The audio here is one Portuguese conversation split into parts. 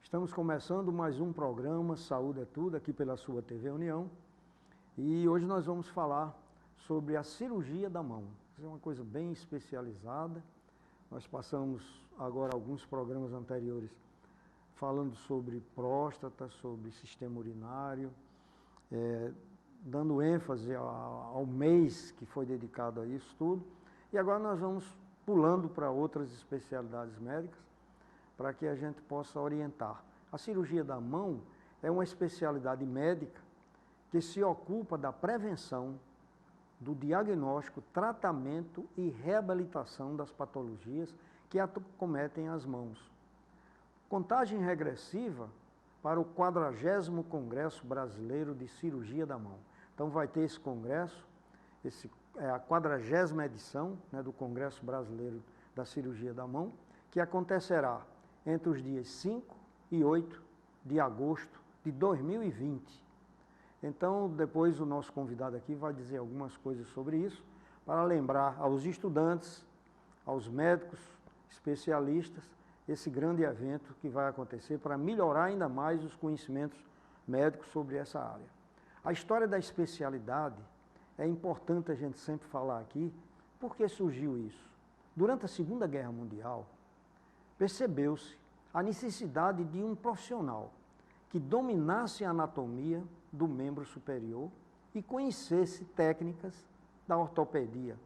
Estamos começando mais um programa Saúde é Tudo, aqui pela sua TV União. E hoje nós vamos falar sobre a cirurgia da mão. Isso é uma coisa bem especializada. Nós passamos agora alguns programas anteriores falando sobre próstata, sobre sistema urinário, dando ênfase ao mês que foi dedicado a isso tudo. E agora nós vamos pulando para outras especialidades médicas, para que a gente possa orientar. A cirurgia da mão é uma especialidade médica que se ocupa da prevenção, do diagnóstico, tratamento e reabilitação das patologias que acometem as mãos. Contagem regressiva para o 40º Congresso Brasileiro de Cirurgia da Mão. Então vai ter esse congresso, é a 40ª edição, do Congresso Brasileiro da Cirurgia da Mão, que acontecerá entre os dias 5 e 8 de agosto de 2020. Então, depois o nosso convidado aqui vai dizer algumas coisas sobre isso, para lembrar aos estudantes, aos médicos, especialistas, esse grande evento que vai acontecer para melhorar ainda mais os conhecimentos médicos sobre essa área. A história da especialidade é importante a gente sempre falar aqui, porque surgiu isso. Durante a Segunda Guerra Mundial, percebeu-se a necessidade de um profissional que dominasse a anatomia do membro superior e conhecesse técnicas da ortopedia,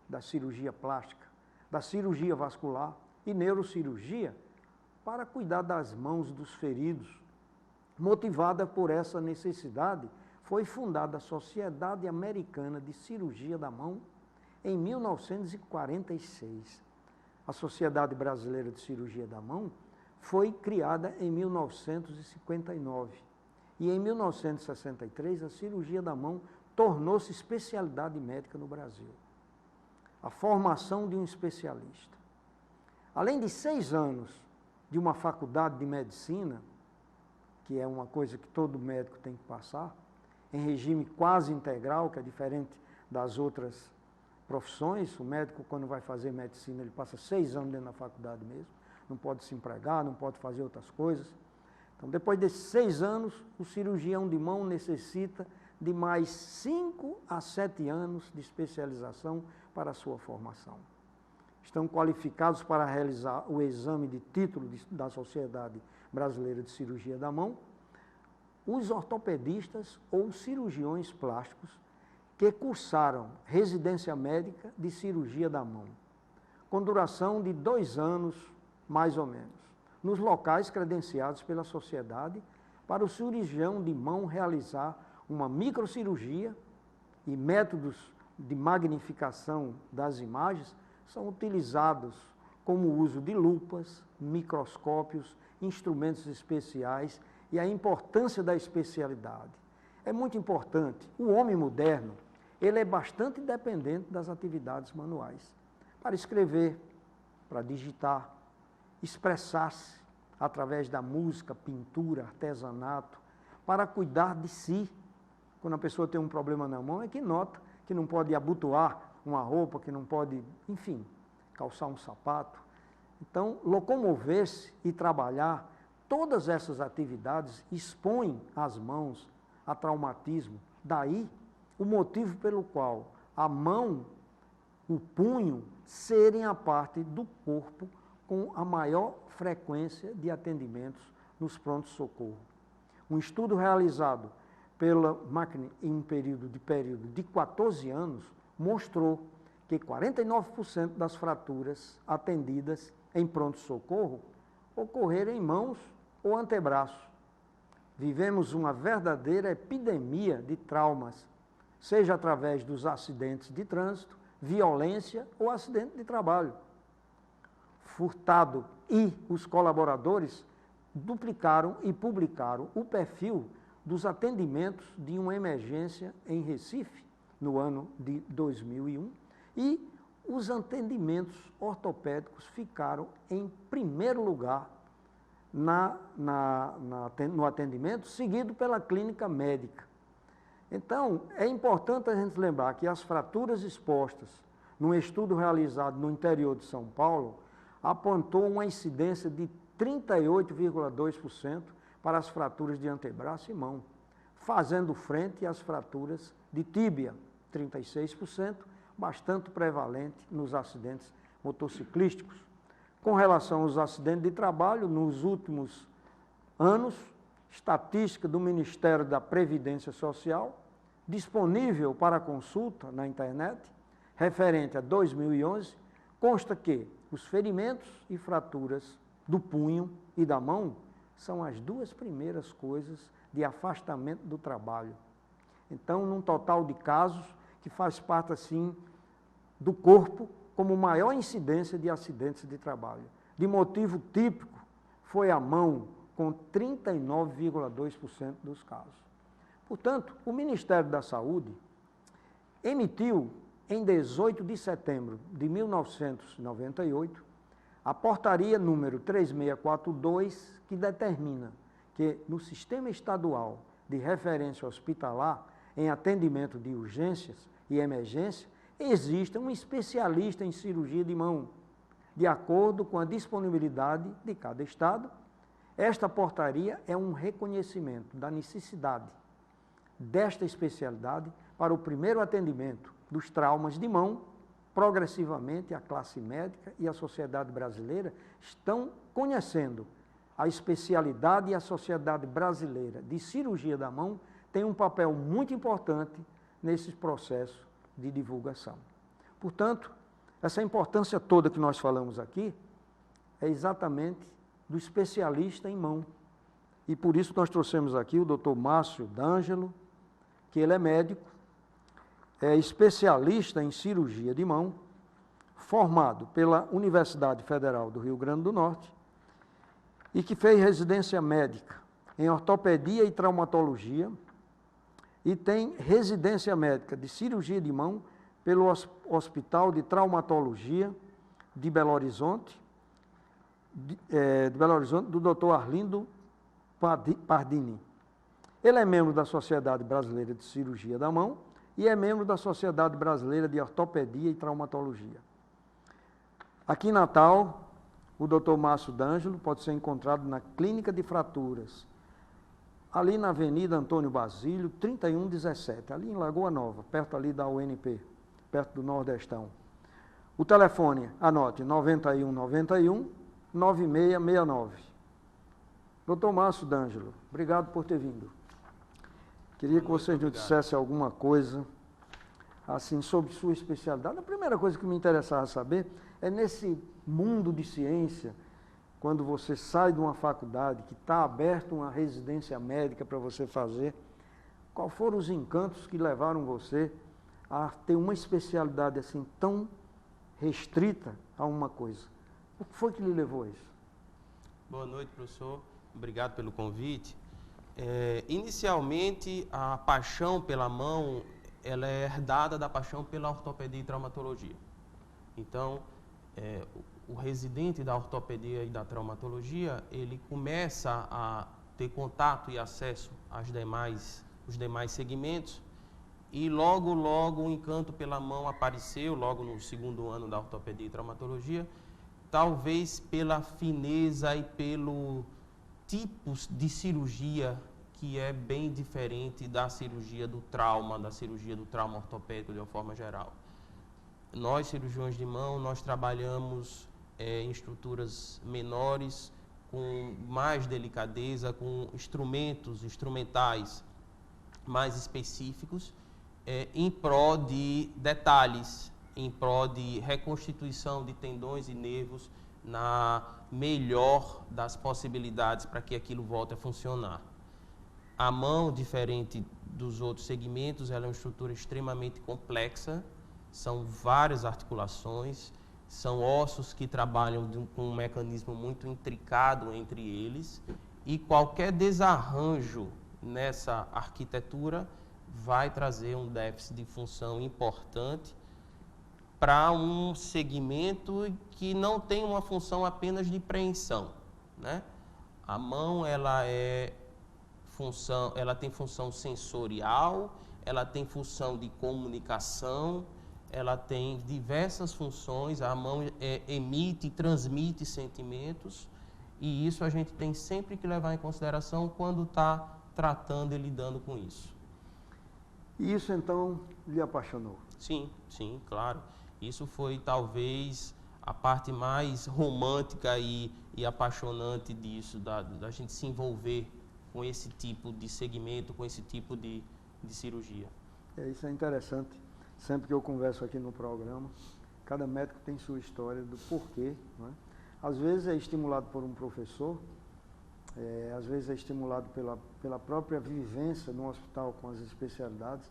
da cirurgia plástica, da cirurgia vascular e neurocirurgia para cuidar das mãos dos feridos. Motivada por essa necessidade, foi fundada a Sociedade Americana de Cirurgia da Mão em 1946. A Sociedade Brasileira de Cirurgia da Mão foi criada em 1959. E em 1963, a cirurgia da mão tornou-se especialidade médica no Brasil. A formação de um especialista. Além de 6 anos de uma faculdade de medicina, que é uma coisa que todo médico tem que passar, em regime quase integral, que é diferente das outras profissões. O médico, quando vai fazer medicina, ele passa 6 anos dentro da faculdade mesmo, não pode se empregar, não pode fazer outras coisas. Então, depois desses 6 anos, o cirurgião de mão necessita de mais 5 a 7 anos de especialização para a sua formação. Estão qualificados para realizar o exame de título da Sociedade Brasileira de Cirurgia da Mão os ortopedistas ou cirurgiões plásticos que cursaram residência médica de cirurgia da mão, com duração de 2 anos, mais ou menos, nos locais credenciados pela sociedade para o cirurgião de mão realizar uma microcirurgia, e métodos de magnificação das imagens são utilizados como o uso de lupas, microscópios, instrumentos especiais e a importância da especialidade. É muito importante. O homem moderno, ele é bastante dependente das atividades manuais, para escrever, para digitar, expressar-se através da música, pintura, artesanato, para cuidar de si. Quando a pessoa tem um problema na mão, é que nota que não pode abotoar uma roupa, que não pode, enfim, calçar um sapato. Então, locomover-se e trabalhar, todas essas atividades expõem as mãos a traumatismo. Daí, o motivo pelo qual a mão, o punho, serem a parte do corpo com a maior frequência de atendimentos nos prontos-socorro. Um estudo realizado pela máquina em um período de 14 anos mostrou que 49% das fraturas atendidas em pronto-socorro ocorreram em mãos ou antebraços. Vivemos uma verdadeira epidemia de traumas, seja através dos acidentes de trânsito, violência ou acidente de trabalho. Furtado e os colaboradores duplicaram e publicaram o perfil dos atendimentos de uma emergência em Recife, no ano de 2001, e os atendimentos ortopédicos ficaram em primeiro lugar no atendimento, seguido pela clínica médica. Então, é importante a gente lembrar que as fraturas expostas, num estudo realizado no interior de São Paulo, apontou uma incidência de 38,2% para as fraturas de antebraço e mão, fazendo frente às fraturas de tíbia, 36%, bastante prevalente nos acidentes motociclísticos. Com relação aos acidentes de trabalho, nos últimos anos, estatística do Ministério da Previdência Social, disponível para consulta na internet, referente a 2011, consta que os ferimentos e fraturas do punho e da mão são as duas primeiras coisas de afastamento do trabalho. Então, num total de casos que faz parte, assim, do corpo como maior incidência de acidentes de trabalho. De motivo típico, foi a mão, com 39,2% dos casos. Portanto, o Ministério da Saúde emitiu, em 18 de setembro de 1998, a portaria número 3642, que determina que no Sistema Estadual de Referência Hospitalar, em atendimento de urgências e emergência, exista um especialista em cirurgia de mão, de acordo com a disponibilidade de cada estado. Esta portaria é um reconhecimento da necessidade desta especialidade para o primeiro atendimento dos traumas de mão. Progressivamente, a classe médica e a sociedade brasileira estão conhecendo a especialidade, e a Sociedade Brasileira de Cirurgia da Mão tem um papel muito importante nesse processo de divulgação. Portanto, essa importância toda que nós falamos aqui é exatamente do especialista em mão. E por isso nós trouxemos aqui o Dr. Márcio D'Angelo, que ele é médico, é especialista em cirurgia de mão, formado pela Universidade Federal do Rio Grande do Norte e que fez residência médica em ortopedia e traumatologia e tem residência médica de cirurgia de mão pelo Hospital de Traumatologia de Belo Horizonte, do Dr. Arlindo Pardini. Ele é membro da Sociedade Brasileira de Cirurgia da Mão e é membro da Sociedade Brasileira de Ortopedia e Traumatologia. Aqui em Natal, o Dr. Márcio D'Angelo pode ser encontrado na Clínica de Fraturas, ali na Avenida Antônio Basílio, 3117, ali em Lagoa Nova, perto ali da UNP, perto do Nordestão. O telefone, anote, 9191 9669. Dr. Márcio D'Angelo, obrigado por ter vindo. Queria que vocês nos dissessem alguma coisa assim sobre sua especialidade. A primeira coisa que me interessava saber é, nesse mundo de ciência, quando você sai de uma faculdade, que está aberta uma residência médica para você fazer, qual foram os encantos que levaram você a ter uma especialidade assim tão restrita a uma coisa? O que foi que lhe levou a isso? Boa noite, professor. Obrigado pelo convite. Inicialmente, a paixão pela mão, ela é herdada da paixão pela ortopedia e traumatologia. Então, o residente da ortopedia e da traumatologia, ele começa a ter contato e acesso aos demais segmentos, e logo o encanto pela mão apareceu, logo no segundo ano da ortopedia e traumatologia, talvez pela fineza e pelo tipos de cirurgia que é bem diferente da cirurgia do trauma ortopédico de uma forma geral. Nós, cirurgiões de mão, nós trabalhamos em estruturas menores, com mais delicadeza, com instrumentais mais específicos, em prol de detalhes, em prol de reconstituição de tendões e nervos na melhor das possibilidades para que aquilo volte a funcionar. A mão, diferente dos outros segmentos, ela é uma estrutura extremamente complexa, são várias articulações, são ossos que trabalham com um mecanismo muito intricado entre eles, e qualquer desarranjo nessa arquitetura vai trazer um déficit de função importante para um segmento que não tem uma função apenas de preensão, né? A mão, ela tem função sensorial, ela tem função de comunicação, ela tem diversas funções. A mão emite e transmite sentimentos, E isso a gente tem sempre que levar em consideração quando está tratando e lidando com isso. E isso, então, lhe apaixonou? Sim, sim, claro. Isso foi talvez a parte mais romântica e apaixonante disso, da gente se envolver com esse tipo de segmento, com esse tipo de cirurgia. Isso é interessante. Sempre que eu converso aqui no programa, cada médico tem sua história do porquê, não é? Às vezes é estimulado por um professor, às vezes é estimulado pela própria vivência no hospital com as especialidades.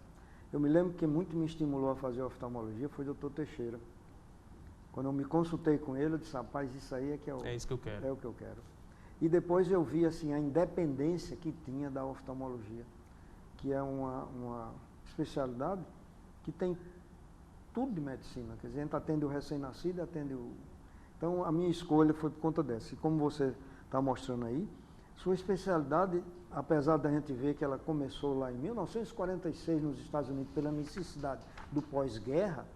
Eu me lembro que muito me estimulou a fazer oftalmologia foi o Dr. Teixeira. Quando eu me consultei com ele, eu disse, rapaz, isso aí é isso que eu quero. É o que eu quero. E depois eu vi assim, a independência que tinha da oftalmologia, que é uma especialidade que tem tudo de medicina. Quer dizer, a gente atende o recém-nascido, atende o... Então, a minha escolha foi por conta dessa. E como você está mostrando aí, sua especialidade, apesar da gente ver que ela começou lá em 1946 nos Estados Unidos pela necessidade do pós-guerra,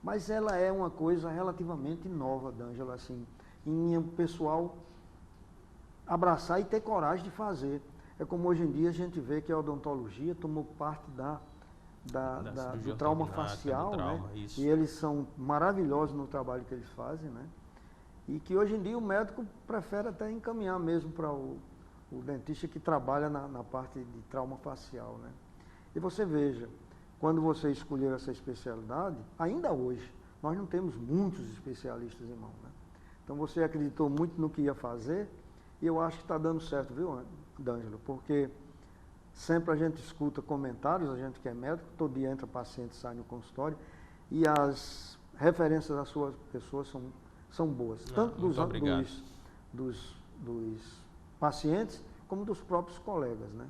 mas ela é uma coisa relativamente nova, D'Angelo, assim, em o pessoal abraçar e ter coragem de fazer. É como hoje em dia a gente vê que a odontologia tomou parte do trauma facial, né? E eles são maravilhosos no trabalho que eles fazem, né? E que hoje em dia o médico prefere até encaminhar mesmo para o dentista que trabalha na parte de trauma facial, né? E você veja, quando você escolheu essa especialidade, ainda hoje, nós não temos muitos especialistas em mão, né? Então você acreditou muito no que ia fazer e eu acho que está dando certo, viu, D'Angelo? Porque sempre a gente escuta comentários, a gente que é médico, todo dia entra paciente, sai no consultório, e as referências das suas pessoas são boas, tanto dos pacientes como dos próprios colegas, né?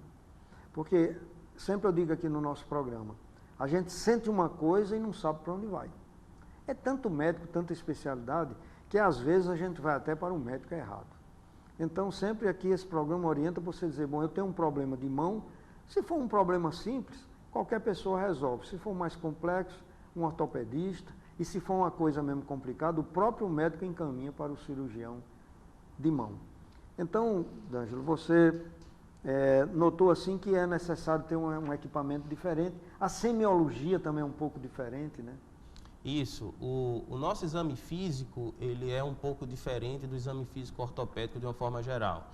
Porque, sempre eu digo aqui no nosso programa, a gente sente uma coisa e não sabe para onde vai. É tanto médico, tanta especialidade, que às vezes a gente vai até para o médico errado. Então, sempre aqui esse programa orienta você dizer, bom, eu tenho um problema de mão, se for um problema simples, qualquer pessoa resolve. Se for mais complexo, um ortopedista, e se for uma coisa mesmo complicada, o próprio médico encaminha para o cirurgião de mão. Então, D'Angelo, você notou assim que é necessário ter um equipamento diferente. A semiologia também é um pouco diferente, né? Isso. O nosso exame físico, ele é um pouco diferente do exame físico ortopédico de uma forma geral.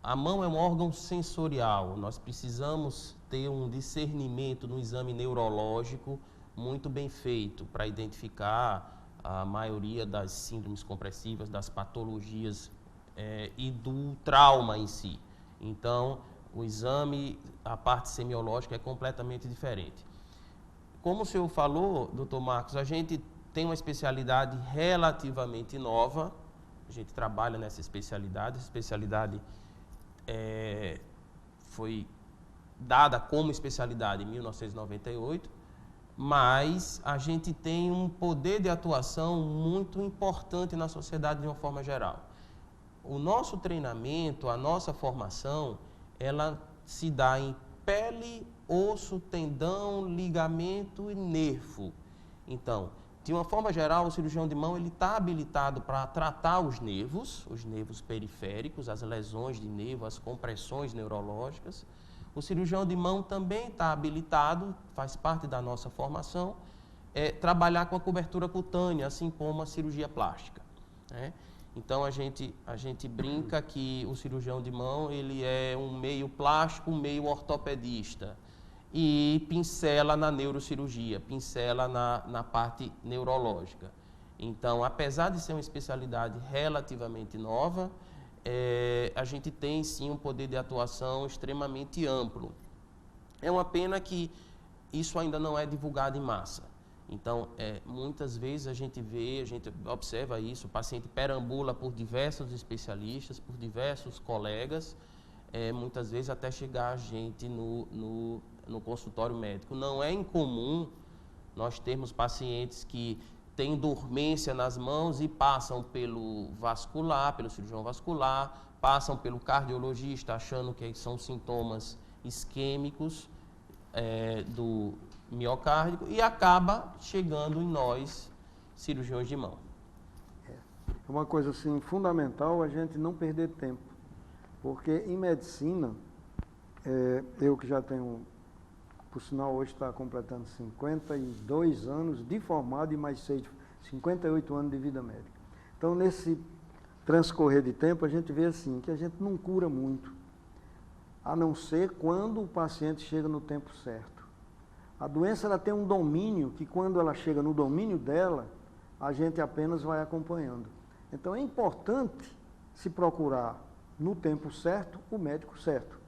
A mão é um órgão sensorial. Nós precisamos ter um discernimento no exame neurológico muito bem feito para identificar a maioria das síndromes compressivas, das patologias e do trauma em si. Então, o exame, a parte semiológica é completamente diferente. Como o senhor falou, doutor Marcos, a gente tem uma especialidade relativamente nova, a gente trabalha nessa especialidade, foi dada como especialidade em 1998, mas a gente tem um poder de atuação muito importante na sociedade de uma forma geral. O nosso treinamento, a nossa formação, ela se dá em pele, osso, tendão, ligamento e nervo. Então, de uma forma geral, o cirurgião de mão ele está habilitado para tratar os nervos periféricos, as lesões de nervo, as compressões neurológicas. O cirurgião de mão também está habilitado, faz parte da nossa formação, trabalhar com a cobertura cutânea, assim como a cirurgia plástica, né? Então, a gente brinca que o cirurgião de mão ele é um meio plástico, um meio ortopedista e pincela na neurocirurgia, pincela na parte neurológica. Então, apesar de ser uma especialidade relativamente nova, a gente tem sim um poder de atuação extremamente amplo. É uma pena que isso ainda não é divulgado em massa. Então, muitas vezes a gente observa isso, o paciente perambula por diversos especialistas, por diversos colegas, muitas vezes até chegar a gente no consultório médico. Não é incomum nós termos pacientes que têm dormência nas mãos e passam pelo cirurgião vascular, passam pelo cardiologista achando que são sintomas isquêmicos do miocárdico e acaba chegando em nós, cirurgiões de mão. é uma coisa assim fundamental a gente não perder tempo, porque em medicina, eu que já tenho, por sinal hoje está completando 52 anos de formado e mais 58 anos de vida médica. Então nesse transcorrer de tempo a gente vê assim, que a gente não cura muito, a não ser quando o paciente chega no tempo certo. A doença ela tem um domínio que quando ela chega no domínio dela, a gente apenas vai acompanhando. Então é importante se procurar no tempo certo o médico certo,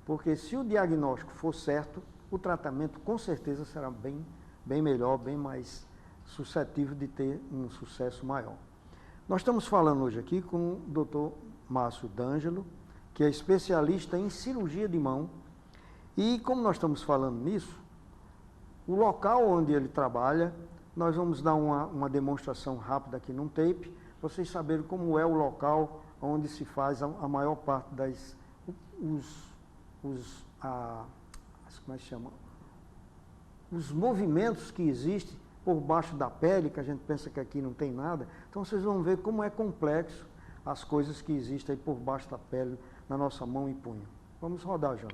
porque se o diagnóstico for certo, o tratamento com certeza será bem melhor, bem mais suscetível de ter um sucesso maior. Nós estamos falando hoje aqui com o Dr. Márcio D'Angelo, que é especialista em cirurgia de mão, e como nós estamos falando nisso, o local onde ele trabalha, nós vamos dar uma demonstração rápida aqui num tape, para vocês saberem como é o local onde se faz a maior parte como é que chama? Os movimentos que existem por baixo da pele, que a gente pensa que aqui não tem nada. Então vocês vão ver como é complexo as coisas que existem aí por baixo da pele, na nossa mão e punho. Vamos rodar, João.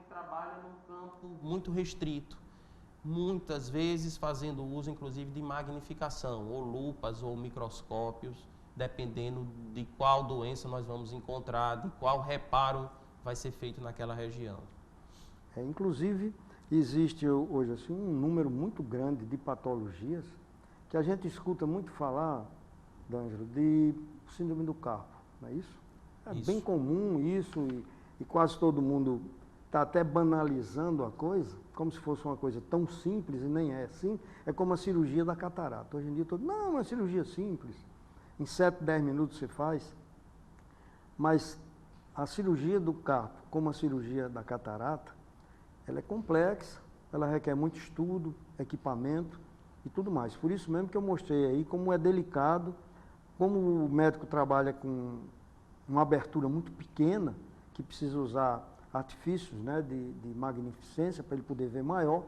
Trabalha num campo muito restrito, muitas vezes fazendo uso inclusive de magnificação, ou lupas ou microscópios, dependendo de qual doença nós vamos encontrar, de qual reparo vai ser feito naquela região. Inclusive, existe hoje assim, um número muito grande de patologias que a gente escuta muito falar, D'Angelo, de síndrome do carpo, não é isso? É isso. Bem comum isso e quase todo mundo está até banalizando a coisa, como se fosse uma coisa tão simples, e nem é assim. É como a cirurgia da catarata. Hoje em dia, não, é uma cirurgia simples. Em 7, 10 minutos você faz. Mas a cirurgia do carpo, como a cirurgia da catarata, ela é complexa, ela requer muito estudo, equipamento e tudo mais. Por isso mesmo que eu mostrei aí como é delicado, como o médico trabalha com uma abertura muito pequena, que precisa usar artifícios, né, de magnificência para ele poder ver maior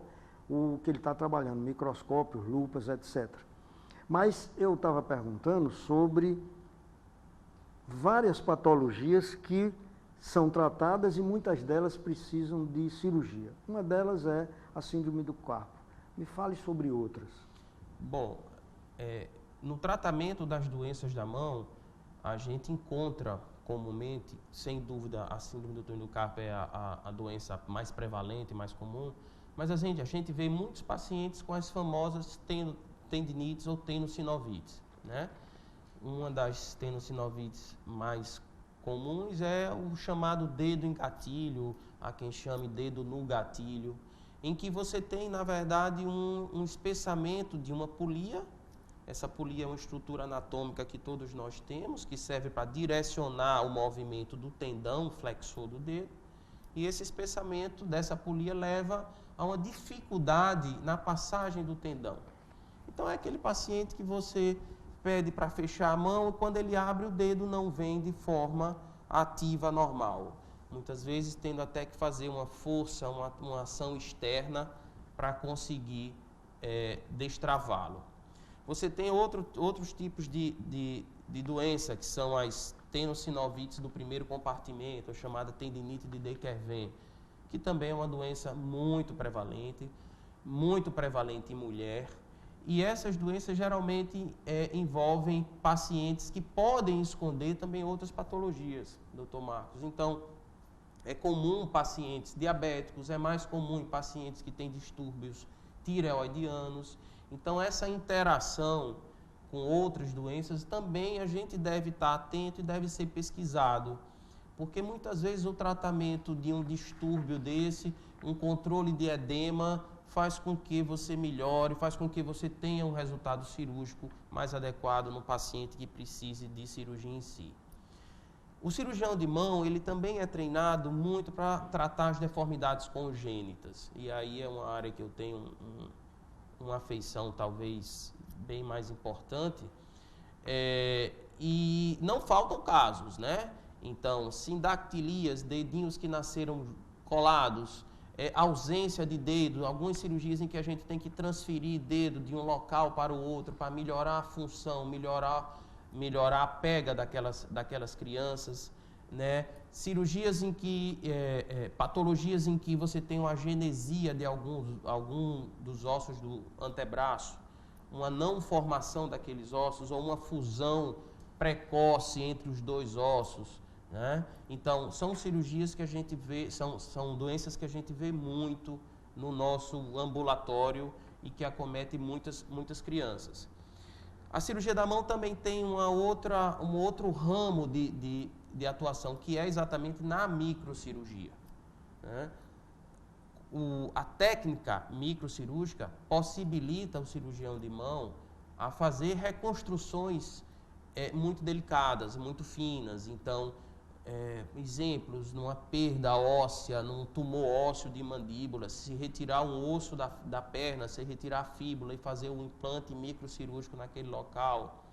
o que ele está trabalhando, microscópios, lupas, etc. Mas eu estava perguntando sobre várias patologias que são tratadas e muitas delas precisam de cirurgia. Uma delas é a síndrome do carpo. Me fale sobre outras. Bom, no tratamento das doenças da mão, a gente encontra comumente, sem dúvida, a síndrome do túnel do carpo é a doença mais prevalente, mais comum, mas a gente vê muitos pacientes com as famosas tendinites ou tendinocinomites, né? Uma das tendinocinomites mais comuns é o chamado dedo em gatilho, a quem chame dedo no gatilho, em que você tem, na verdade, um espessamento de uma polia. Essa polia é uma estrutura anatômica que todos nós temos, que serve para direcionar o movimento do tendão flexor do dedo. E esse espessamento dessa polia leva a uma dificuldade na passagem do tendão. Então é aquele paciente que você pede para fechar a mão e quando ele abre o dedo não vem de forma ativa normal. Muitas vezes tendo até que fazer uma força, uma ação externa para conseguir destravá-lo. Você tem outros tipos de doença, que são as tendinocinovites do primeiro compartimento, a chamada tendinite de De Quervain, que também é uma doença muito prevalente em mulher. E essas doenças geralmente envolvem pacientes que podem esconder também outras patologias, Dr. Marcos. Então, é comum pacientes diabéticos, é mais comum em pacientes que têm distúrbios tireoidianos. Então, essa interação com outras doenças também a gente deve estar atento e deve ser pesquisado. Porque muitas vezes o tratamento de um distúrbio desse, um controle de edema, faz com que você melhore, faz com que você tenha um resultado cirúrgico mais adequado no paciente que precise de cirurgia em si. O cirurgião de mão, ele também é treinado muito para tratar as deformidades congênitas. E aí é uma área que eu tenho uma afeição talvez bem mais importante. E não faltam casos, né? Então, sindactilias, dedinhos que nasceram colados, ausência de dedo, algumas cirurgias em que a gente tem que transferir dedo de um local para o outro para melhorar a função, melhorar a pega daquelas crianças, né? Cirurgias em que, patologias em que você tem uma agenesia de algum dos ossos do antebraço, uma não formação daqueles ossos ou uma fusão precoce entre os dois ossos, né? Então, são cirurgias que a gente vê, são doenças que a gente vê muito no nosso ambulatório e que acometem muitas crianças. A cirurgia da mão também tem um outro ramo de atuação, que é exatamente na microcirurgia, né? A técnica microcirúrgica possibilita o cirurgião de mão a fazer reconstruções muito delicadas, muito finas. Então, exemplos, numa perda óssea, num tumor ósseo de mandíbula, se retirar um osso da perna, se retirar a fíbula e fazer um implante microcirúrgico naquele local.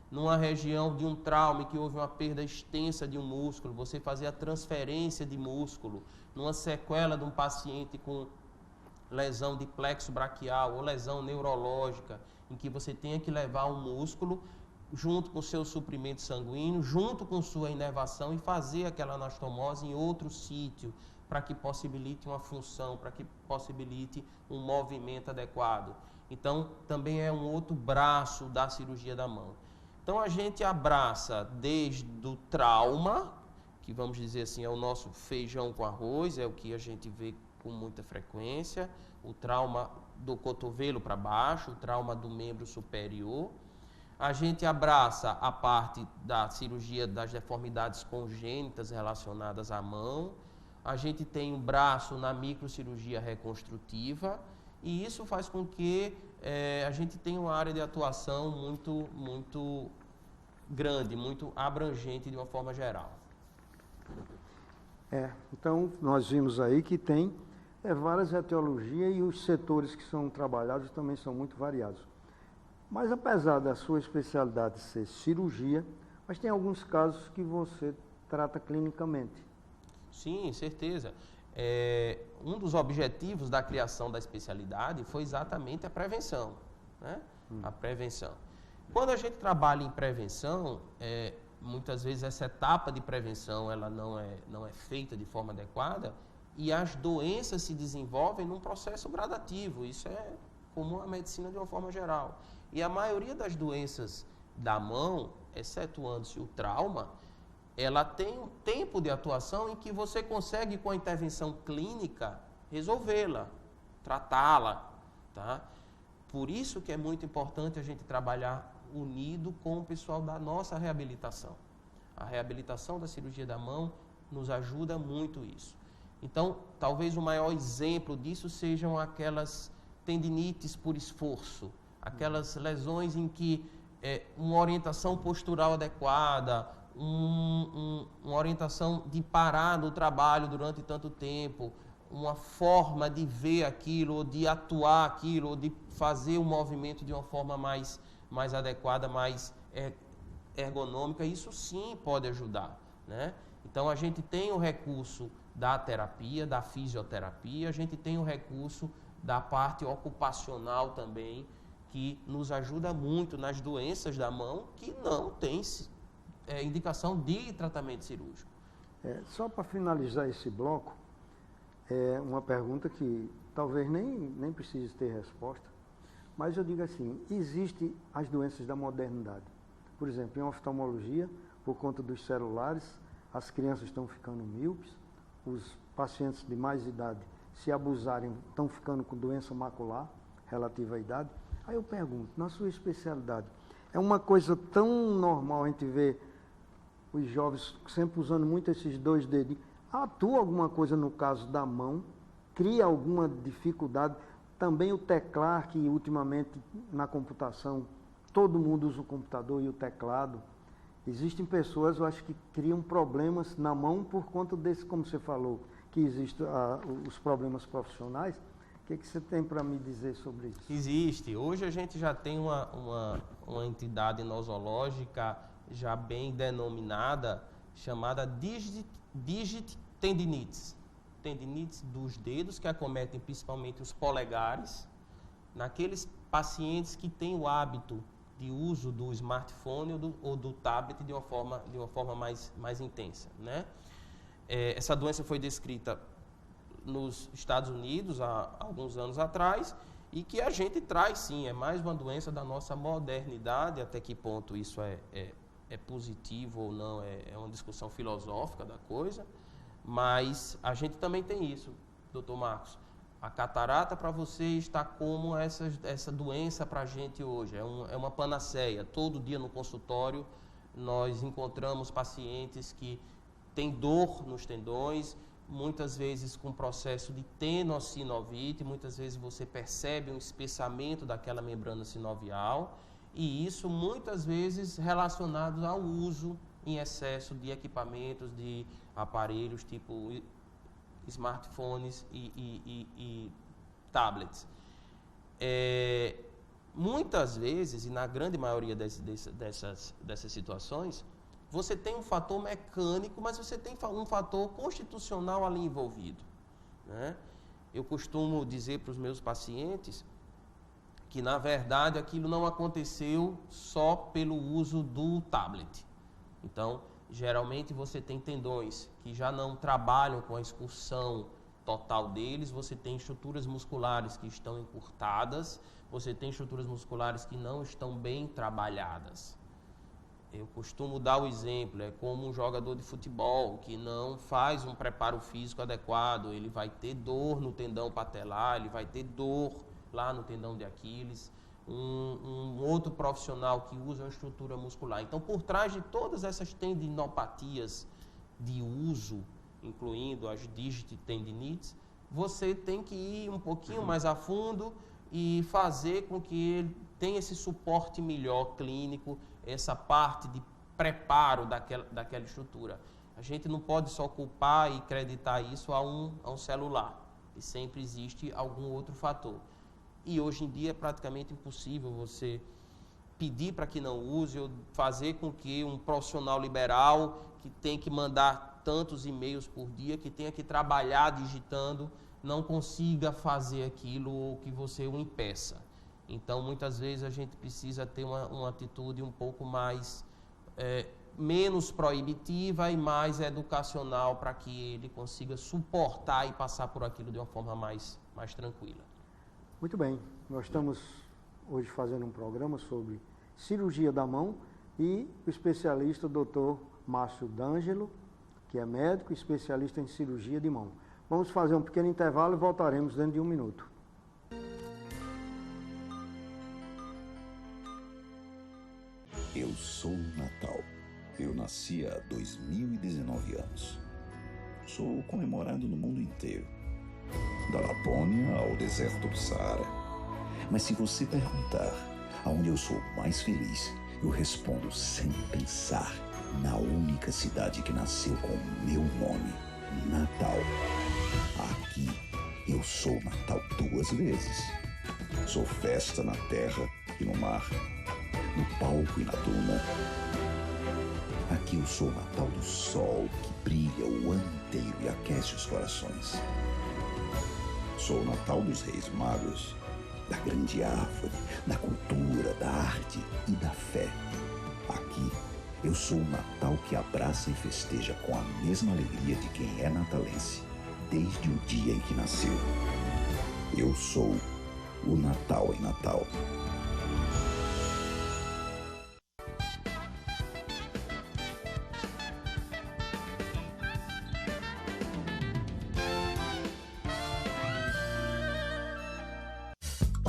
Numa região de um trauma em que houve uma perda extensa de um músculo, você fazer a transferência de músculo. Numa sequela de um paciente com lesão de plexo braquial ou lesão neurológica, em que você tenha que levar um músculo junto com seu suprimento sanguíneo, junto com sua inervação e fazer aquela anastomose em outro sítio, para que possibilite uma função, para que possibilite um movimento adequado. Então, também é um outro braço da cirurgia da mão. Então, a gente abraça desde o trauma, que vamos dizer assim, é o nosso feijão com arroz, é o que a gente vê com muita frequência, o trauma do cotovelo para baixo, o trauma do membro superior. A gente abraça a parte da cirurgia das deformidades congênitas relacionadas à mão. A gente tem um braço na microcirurgia reconstrutiva e isso faz com que a gente tenha uma área de atuação muito grande, muito abrangente de uma forma geral. Então, nós vimos aí que tem várias etiologias e os setores que são trabalhados também são muito variados. Mas apesar da sua especialidade ser cirurgia, mas tem alguns casos que você trata clinicamente. Sim, certeza. Um dos objetivos da criação da especialidade foi exatamente a prevenção, né? A prevenção. Quando a gente trabalha em prevenção, muitas vezes essa etapa de prevenção ela não é feita de forma adequada e as doenças se desenvolvem num processo gradativo. Isso é comum à medicina de uma forma geral. E a maioria das doenças da mão, excetuando-se o trauma, ela tem um tempo de atuação em que você consegue, com a intervenção clínica, resolvê-la, tratá-la, tá? Por isso que é muito importante a gente trabalhar unido com o pessoal da nossa reabilitação. A reabilitação da cirurgia da mão nos ajuda muito isso. Então, talvez o maior exemplo disso sejam aquelas tendinites por esforço, aquelas lesões em que uma orientação postural adequada, uma orientação de parar no trabalho durante tanto tempo, uma forma de ver aquilo, ou de atuar aquilo, ou de fazer o movimento de uma forma mais adequada, mais ergonômica, isso sim pode ajudar, né? Então, a gente tem o recurso da terapia, da fisioterapia, a gente tem o recurso da parte ocupacional também, que nos ajuda muito nas doenças da mão que não tem indicação de tratamento cirúrgico. Só para finalizar esse bloco, uma pergunta que talvez nem precise ter resposta, mas eu digo assim, existem as doenças da modernidade. Por exemplo, em oftalmologia, por conta dos celulares, as crianças estão ficando míopes, os pacientes de mais idade, se abusarem, estão ficando com doença macular, relativa à idade. Aí eu pergunto, na sua especialidade, é uma coisa tão normal a gente ver os jovens sempre usando muito esses 2 dedinhos. Atua alguma coisa no caso da mão? Cria alguma dificuldade? Também o teclar, que ultimamente na computação todo mundo usa o computador e o teclado. Existem pessoas, eu acho, que criam problemas na mão por conta desse, como você falou, que existem os problemas profissionais. O que você tem para me dizer sobre isso? Existe. Hoje a gente já tem uma entidade nosológica já bem denominada, chamada digit tendinites. Tendinites dos dedos, que acometem principalmente os polegares, naqueles pacientes que têm o hábito de uso do smartphone ou do tablet de uma forma mais intensa, né? Essa doença foi descrita nos Estados Unidos há alguns anos atrás e que a gente traz, sim, é mais uma doença da nossa modernidade. Até que ponto isso é positivo ou não, é uma discussão filosófica da coisa, mas a gente também tem isso, doutor Marcos. A catarata para você está como essa doença para a gente hoje, é uma panaceia. Todo dia no consultório nós encontramos pacientes que têm dor nos tendões, muitas vezes com processo de tenossinovite, muitas vezes você percebe um espessamento daquela membrana sinovial, e isso muitas vezes relacionado ao uso em excesso de equipamentos, de aparelhos tipo smartphones e tablets. Muitas vezes, e na grande maioria dessas situações, você tem um fator mecânico, mas você tem um fator constitucional ali envolvido, né? Eu costumo dizer para os meus pacientes que, na verdade, aquilo não aconteceu só pelo uso do tablet. Então, geralmente você tem tendões que já não trabalham com a excursão total deles, você tem estruturas musculares que estão encurtadas, você tem estruturas musculares que não estão bem trabalhadas. Eu costumo dar o exemplo, é como um jogador de futebol que não faz um preparo físico adequado, ele vai ter dor no tendão patelar, ele vai ter dor lá no tendão de Aquiles. Um outro profissional que usa uma estrutura muscular. Então, por trás de todas essas tendinopatias de uso, incluindo as digit tendinites, você tem que ir um pouquinho mais a fundo e fazer com que ele tenha esse suporte melhor clínico, essa parte de preparo daquela estrutura. A gente não pode só culpar e acreditar isso a um celular, e sempre existe algum outro fator. E hoje em dia é praticamente impossível você pedir para que não use ou fazer com que um profissional liberal que tem que mandar tantos e-mails por dia, que tenha que trabalhar digitando, não consiga fazer aquilo ou que você o impeça. Então, muitas vezes a gente precisa ter uma atitude um pouco mais, menos proibitiva e mais educacional para que ele consiga suportar e passar por aquilo de uma forma mais tranquila. Muito bem, nós estamos hoje fazendo um programa sobre cirurgia da mão e o especialista Dr. Márcio D'Angelo, que é médico e especialista em cirurgia de mão. Vamos fazer um pequeno intervalo e voltaremos dentro de 1 minuto. Eu sou o Natal. Eu nasci há 2019 anos. Sou comemorado no mundo inteiro, da Lapônia ao deserto do Saara. Mas se você perguntar aonde eu sou mais feliz, eu respondo sem pensar, na única cidade que nasceu com o meu nome, Natal. Aqui eu sou Natal 2 vezes. Sou festa na terra e no mar, no palco e na duna. Aqui eu sou o Natal do sol que brilha o ano inteiro e aquece os corações. Sou o Natal dos Reis Magos, da grande árvore, da cultura, da arte e da fé. Aqui eu sou o Natal que abraça e festeja com a mesma alegria de quem é natalense, desde o dia em que nasceu. Eu sou o Natal em Natal.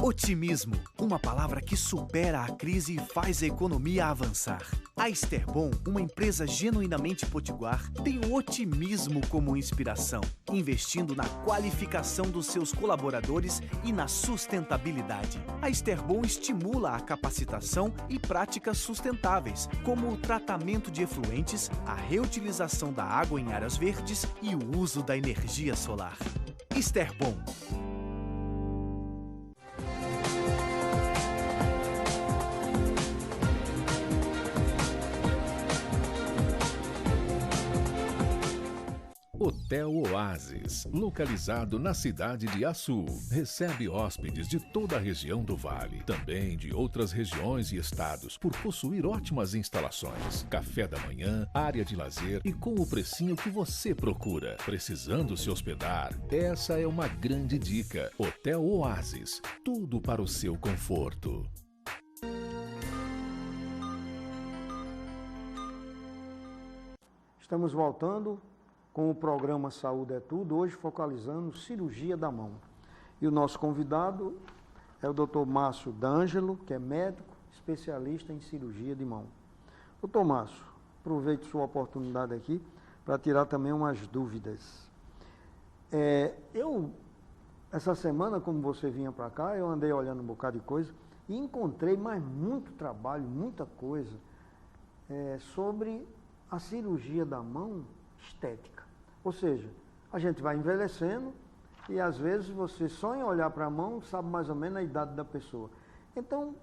Otimismo, uma palavra que supera a crise e faz a economia avançar. A Esterbom, uma empresa genuinamente potiguar, tem o otimismo como inspiração, investindo na qualificação dos seus colaboradores e na sustentabilidade. A Esterbom estimula a capacitação e práticas sustentáveis, como o tratamento de efluentes, a reutilização da água em áreas verdes e o uso da energia solar. Esterbom. Hotel Oasis, localizado na cidade de Açu, recebe hóspedes de toda a região do Vale, também de outras regiões e estados, por possuir ótimas instalações, café da manhã, área de lazer e com o precinho que você procura. Precisando se hospedar? Essa é uma grande dica. Hotel Oasis, tudo para o seu conforto. Estamos voltando com o programa Saúde é Tudo, hoje focalizando cirurgia da mão. E o nosso convidado é o Dr. Márcio D'Angelo, que é médico, especialista em cirurgia de mão. Dr. Márcio, aproveite sua oportunidade aqui para tirar também umas dúvidas. Essa semana, como você vinha para cá, eu andei olhando um bocado de coisa e encontrei mais muito trabalho, muita coisa sobre a cirurgia da mão estética. Ou seja, a gente vai envelhecendo e às vezes você só em olhar para a mão sabe mais ou menos a idade da pessoa. Então,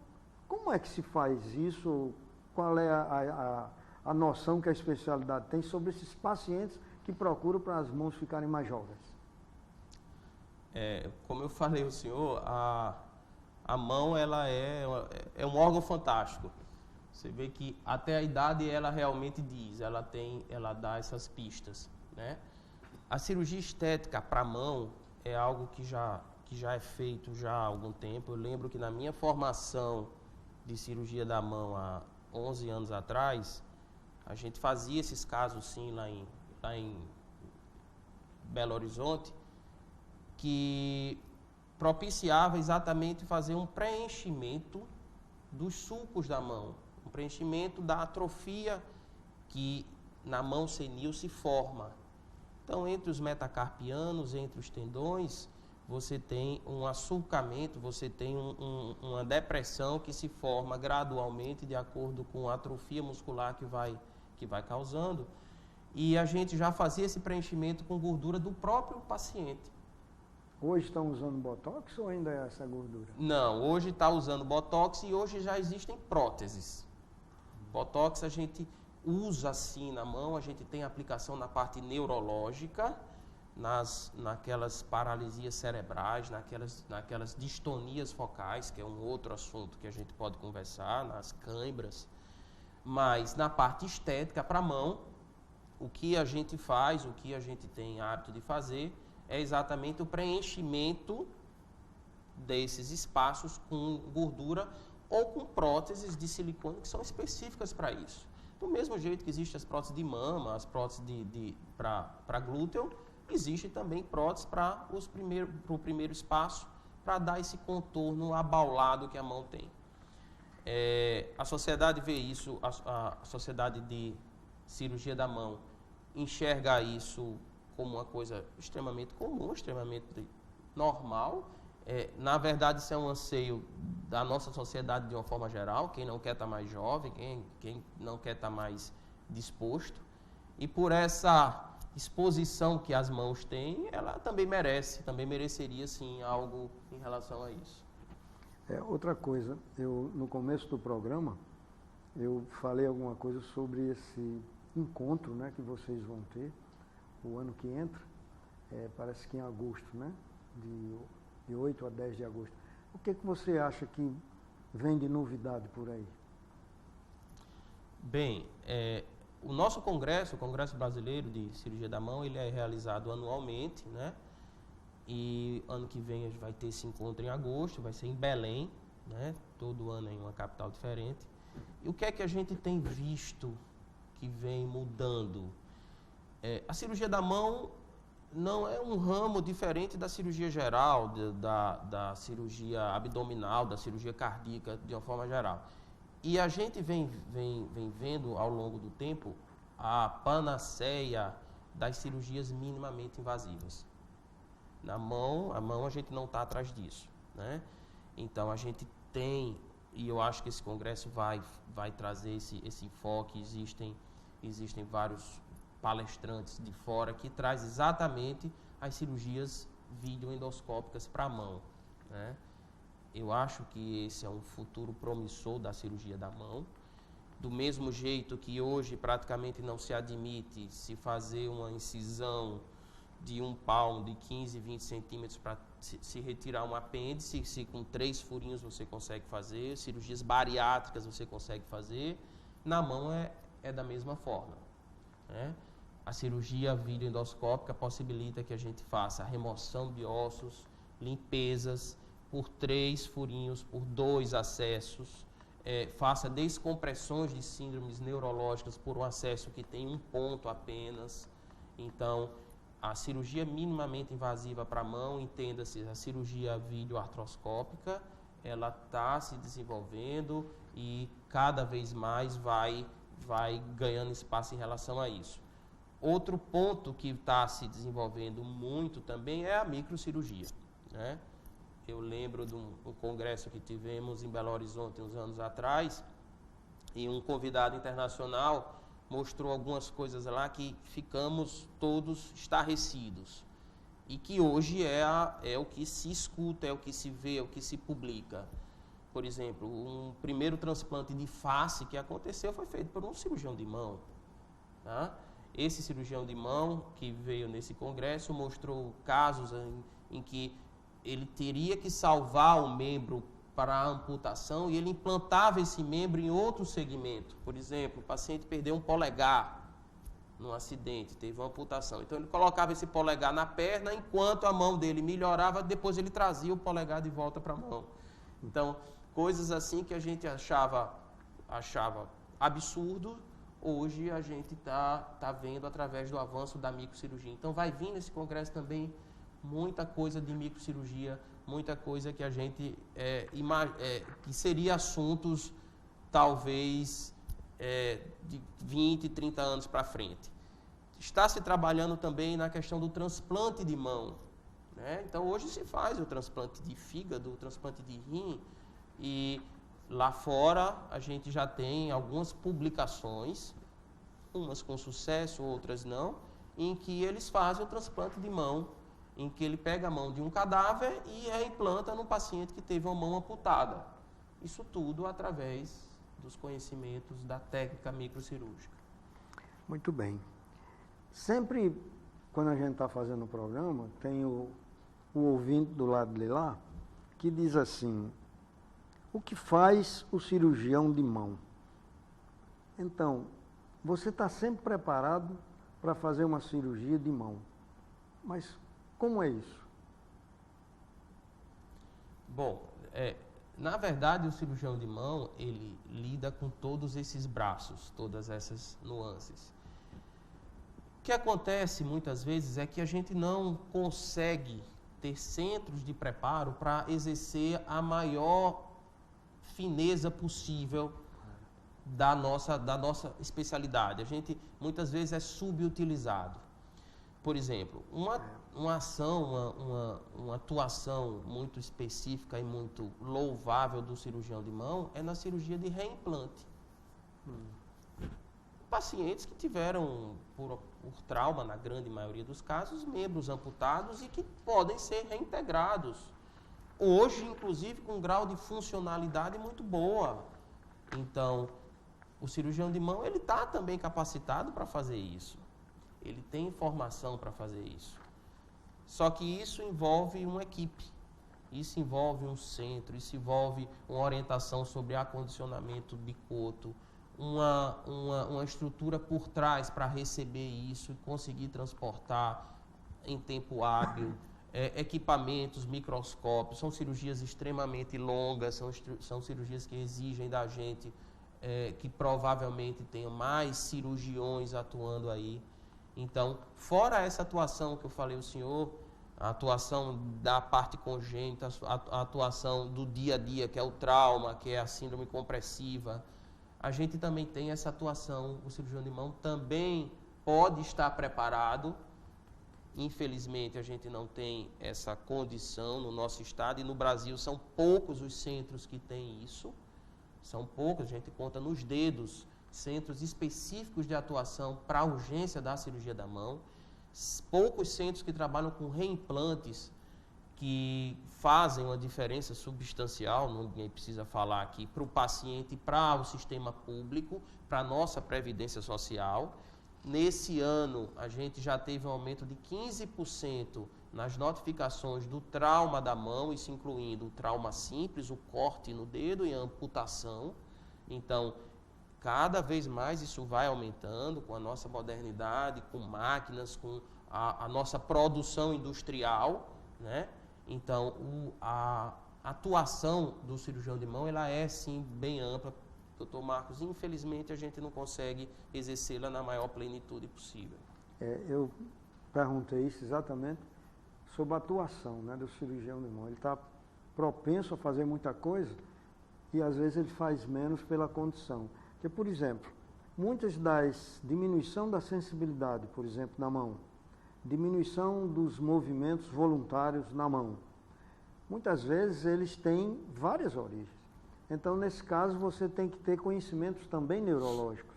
como é que se faz isso? Qual é a noção que a especialidade tem sobre esses pacientes que procuram para as mãos ficarem mais jovens? Como eu falei ao senhor, a mão ela é um órgão fantástico. Você vê que até a idade ela realmente diz, ela dá essas pistas, né? A cirurgia estética para a mão é algo que já é feito já há algum tempo. Eu lembro que na minha formação de cirurgia da mão há 11 anos atrás, a gente fazia esses casos sim lá em Belo Horizonte, que propiciava exatamente fazer um preenchimento dos sulcos da mão, um preenchimento da atrofia que na mão senil se forma. Então, entre os metacarpianos, entre os tendões, você tem um asulcamento, você tem uma depressão que se forma gradualmente de acordo com a atrofia muscular que vai causando. E a gente já fazia esse preenchimento com gordura do próprio paciente. Hoje estão usando botox ou ainda é essa gordura? Não, hoje está usando botox e hoje já existem próteses. Botox a gente usa assim na mão, a gente tem aplicação na parte neurológica, naquelas paralisias cerebrais, naquelas distonias focais, que é um outro assunto que a gente pode conversar, nas câimbras. Mas na parte estética, para a mão, o que a gente faz, o que a gente tem hábito de fazer, é exatamente o preenchimento desses espaços com gordura ou com próteses de silicone que são específicas para isso. Do mesmo jeito que existem as próteses de mama, as próteses para glúteo, existe também próteses para o primeiro espaço, para dar esse contorno abaulado que a mão tem. A sociedade vê isso, a sociedade de cirurgia da mão enxerga isso como uma coisa extremamente comum, extremamente normal. Na verdade, isso é um anseio da nossa sociedade de uma forma geral, quem não quer estar mais jovem, quem não quer estar mais disposto. E por essa exposição que as mãos têm, ela também mereceria sim algo em relação a isso. Outra coisa, no começo do programa, eu falei alguma coisa sobre esse encontro, né, que vocês vão ter o ano que entra, parece que em agosto, né, de 8 a 10 de agosto. O que você acha que vem de novidade por aí? Bem, o nosso congresso, o Congresso Brasileiro de Cirurgia da Mão, ele é realizado anualmente, né? E ano que vem a gente vai ter esse encontro em agosto, vai ser em Belém, né? Todo ano em uma capital diferente. E o que é que a gente tem visto que vem mudando? A cirurgia da mão não é um ramo diferente da cirurgia geral, da cirurgia abdominal, da cirurgia cardíaca, de uma forma geral. E a gente vem vendo ao longo do tempo a panaceia das cirurgias minimamente invasivas. A mão a gente não está atrás disso, né? Então a gente tem, e eu acho que esse congresso vai trazer esse enfoque. Existem vários palestrantes de fora que traz exatamente as cirurgias videoendoscópicas para a mão, né? Eu acho que esse é um futuro promissor da cirurgia da mão. Do mesmo jeito que hoje praticamente não se admite se fazer uma incisão de um palmo de 15, 20 centímetros para se retirar um apêndice, se com 3 furinhos você consegue fazer, cirurgias bariátricas você consegue fazer, na mão é da mesma forma, né? A cirurgia videoendoscópica possibilita que a gente faça a remoção de ossos, limpezas por 3 furinhos, por 2 acessos, faça descompressões de síndromes neurológicas por um acesso que tem um ponto apenas. Então, a cirurgia minimamente invasiva para a mão, entenda-se a cirurgia videoartroscópica, ela está se desenvolvendo e cada vez mais vai ganhando espaço em relação a isso. Outro ponto que está se desenvolvendo muito também é a microcirurgia, né? Eu lembro de um congresso que tivemos em Belo Horizonte uns anos atrás, e um convidado internacional mostrou algumas coisas lá que ficamos todos estarrecidos. E que hoje é o que se escuta, é o que se vê, é o que se publica. Por exemplo, um primeiro transplante de face que aconteceu foi feito por um cirurgião de mão, tá? Esse cirurgião de mão que veio nesse congresso mostrou casos em que ele teria que salvar o membro para a amputação e ele implantava esse membro em outro segmento. Por exemplo, o paciente perdeu um polegar num acidente, teve uma amputação. Então ele colocava esse polegar na perna, enquanto a mão dele melhorava, depois ele trazia o polegar de volta para a mão. Então, coisas assim que a gente achava absurdo, hoje a gente tá vendo através do avanço da microcirurgia. Então vai vir nesse congresso também muita coisa de microcirurgia, muita coisa que a gente que seria assuntos talvez de 20, 30 anos para frente. Está se trabalhando também na questão do transplante de mão, né? Então hoje se faz o transplante de fígado, o transplante de rim, e lá fora a gente já tem algumas publicações, umas com sucesso, outras não, em que eles fazem o transplante de mão, em que ele pega a mão de um cadáver e reimplanta no paciente que teve uma mão amputada. Isso tudo através dos conhecimentos da técnica microcirúrgica. Muito bem. Sempre, quando a gente está fazendo o programa, tem o ouvinte do lado de lá que diz assim: o que faz o cirurgião de mão? Então, você está sempre preparado para fazer uma cirurgia de mão. Mas como é isso? Bom, na verdade, o cirurgião de mão, ele lida com todos esses braços, todas essas nuances. O que acontece muitas vezes é que a gente não consegue ter centros de preparo para exercer a maior fineza possível da nossa especialidade. A gente muitas vezes é subutilizado. Por exemplo, uma ação, uma atuação muito específica e muito louvável do cirurgião de mão é na cirurgia de reimplante. Pacientes que tiveram, por trauma, na grande maioria dos casos, membros amputados e que podem ser reintegrados. Hoje, inclusive, com um grau de funcionalidade muito boa. Então, o cirurgião de mão, ele está também capacitado para fazer isso. Ele tem formação para fazer isso. Só que isso envolve uma equipe, isso envolve um centro, isso envolve uma orientação sobre acondicionamento de coto, uma estrutura por trás para receber isso e conseguir transportar em tempo hábil, equipamentos, microscópios. São cirurgias extremamente longas, são cirurgias que exigem da gente que provavelmente tenha mais cirurgiões atuando aí. Então, fora essa atuação que eu falei ao senhor, a atuação da parte congênita, a atuação do dia a dia, que é o trauma, que é a síndrome compressiva, a gente também tem essa atuação, o cirurgião de mão também pode estar preparado. Infelizmente, a gente não tem essa condição no nosso estado e no Brasil são poucos os centros que têm isso. São poucos, a gente conta nos dedos, centros específicos de atuação para a urgência da cirurgia da mão. Poucos centros que trabalham com reimplantes, que fazem uma diferença substancial, ninguém precisa falar aqui, para o paciente, para o sistema público, para a nossa Previdência Social. Nesse ano, a gente já teve um aumento de 15% nas notificações do trauma da mão, isso incluindo o trauma simples, o corte no dedo e a amputação. Então, cada vez mais isso vai aumentando com a nossa modernidade, com máquinas, com a nossa produção industrial, né? Então, a atuação do cirurgião de mão, ela é sim bem ampla, doutor Marcos. Infelizmente, a gente não consegue exercê-la na maior plenitude possível. Eu perguntei isso exatamente sobre a atuação, né, do cirurgião de mão. Ele está propenso a fazer muita coisa e às vezes ele faz menos pela condição. Porque, por exemplo, muitas das diminuição da sensibilidade, por exemplo, na mão, diminuição dos movimentos voluntários na mão, muitas vezes eles têm várias origens. Então, nesse caso, você tem que ter conhecimentos também neurológicos.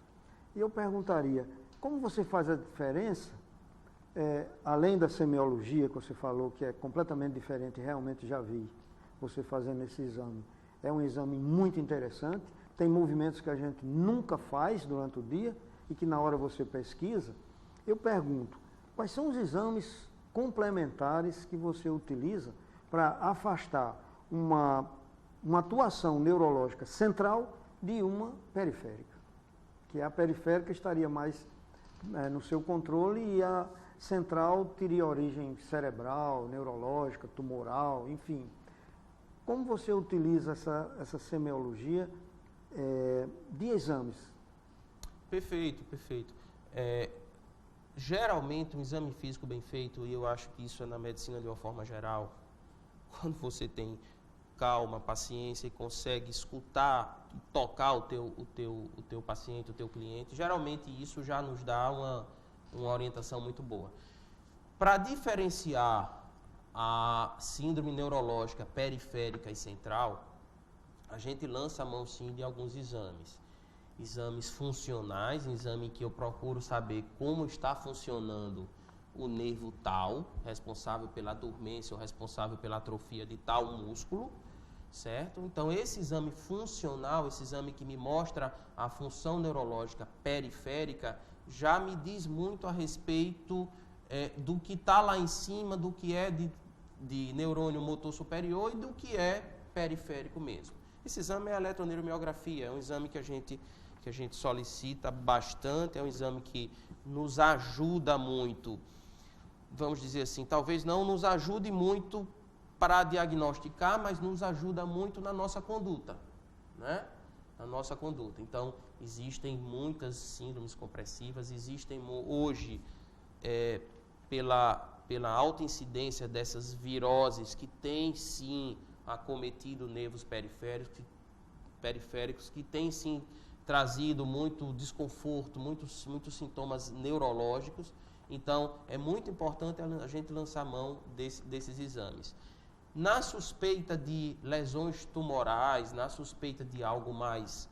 E eu perguntaria, como você faz a diferença, além da semiologia que você falou, que é completamente diferente, realmente já vi você fazendo esse exame. É um exame muito interessante, tem movimentos que a gente nunca faz durante o dia e que na hora você pesquisa. Eu pergunto, quais são os exames complementares que você utiliza para afastar uma atuação neurológica central de uma periférica? Que a periférica estaria mais no seu controle e a central teria origem cerebral, neurológica, tumoral, enfim. Como você utiliza essa semiologia de exames? Perfeito, perfeito. Geralmente, um exame físico bem feito, e eu acho que isso é na medicina de uma forma geral, quando você tem calma, paciência e consegue escutar, tocar o teu paciente, o teu cliente, geralmente isso já nos dá uma orientação muito boa. Para diferenciar a síndrome neurológica periférica e central, a gente lança a mão sim de alguns exames. Exames funcionais, exame que eu procuro saber como está funcionando o nervo tal, responsável pela dormência ou responsável pela atrofia de tal músculo, certo? Então, esse exame funcional, esse exame que me mostra a função neurológica periférica, já me diz muito a respeito do que está lá em cima, do que é de neurônio motor superior e do que é periférico mesmo. Esse exame é a eletroneuromiografia, é um exame que a gente solicita bastante, é um exame que nos ajuda muito, vamos dizer assim, talvez não nos ajude muito para diagnosticar, mas nos ajuda muito na nossa conduta, né? Na nossa conduta. Então, existem muitas síndromes compressivas, existem hoje, pela alta incidência dessas viroses que têm sim acometido nervos periféricos, que têm sim trazido muito desconforto, muitos sintomas neurológicos. Então, é muito importante a gente lançar mão desses exames. Na suspeita de lesões tumorais, na suspeita de algo mais